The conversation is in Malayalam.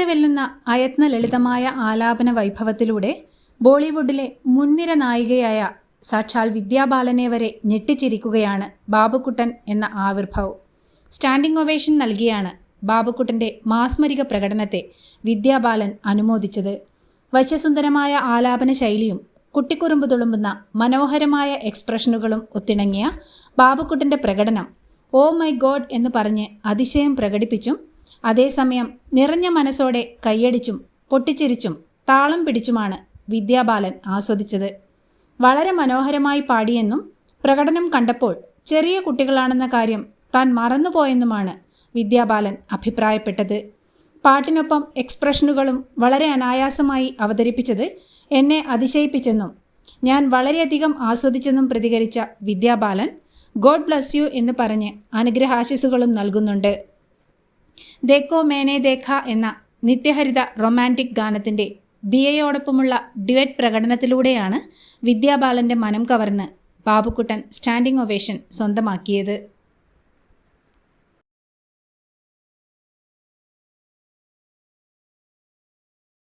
വെല്ലുന്ന അയത്ന ലളിതമായ ആലാപന വൈഭവത്തിലൂടെ ബോളിവുഡിലെ മുൻനിര നായികയായ സാക്ഷാൽ വിദ്യാബാലനെ വരെ ഞെട്ടിച്ചിരിക്കുകയാണ് ബാബുക്കുട്ടൻ എന്ന ആവിർഭാവം. സ്റ്റാൻഡിംഗ് ഒവേഷൻ നൽകിയാണ് ബാബുക്കുട്ടൻ്റെ മാസ്മരിക പ്രകടനത്തെ വിദ്യാബാലൻ അനുമോദിച്ചത്. വശ്യസുന്ദരമായ ആലാപന ശൈലിയും കുട്ടിക്കുറുമ്പ് തുളുമ്പുന്ന മനോഹരമായ എക്സ്പ്രഷനുകളും ഒത്തിണങ്ങിയ ബാബുക്കുട്ടൻ്റെ പ്രകടനം ഓ മൈ ഗോഡ് എന്ന് പറഞ്ഞ് അതിശയം പ്രകടിപ്പിച്ചും അതേസമയം നിറഞ്ഞ മനസ്സോടെ കൈയടിച്ചും പൊട്ടിച്ചിരിച്ചും താളം പിടിച്ചുമാണ് വിദ്യാബാലൻ ആസ്വദിച്ചത്. വളരെ മനോഹരമായി പാടിയെന്നും പ്രകടനം കണ്ടപ്പോൾ ചെറിയ കുട്ടികളാണെന്ന കാര്യം താൻ മറന്നുപോയെന്നുമാണ് വിദ്യാബാലൻ അഭിപ്രായപ്പെട്ടത്. പാട്ടിനൊപ്പം എക്സ്പ്രഷനുകളും വളരെ അനായാസമായി അവതരിപ്പിച്ചത് എന്നെ അതിശയിപ്പിച്ചെന്നും ഞാൻ വളരെയധികം ആസ്വദിച്ചെന്നും പ്രതികരിച്ച വിദ്യാബാലൻ ഗോഡ് ബ്ലസ് യു എന്ന് പറഞ്ഞ് അനുഗ്രഹാശിസുകളും നൽകുന്നുണ്ട്. ദേഖോ മേനെ ദേഖ എന്ന നിത്യഹരിത റൊമാൻറ്റിക് ഗാനത്തിൻ്റെ ദിയയോടൊപ്പമുള്ള ഡ്യുവറ്റ് പ്രകടനത്തിലൂടെയാണ് വിദ്യാബാലൻ്റെ മനം കവർന്ന് ബാബുക്കുട്ടൻ സ്റ്റാൻഡിംഗ് ഒവേഷൻ സ്വന്തമാക്കിയത്.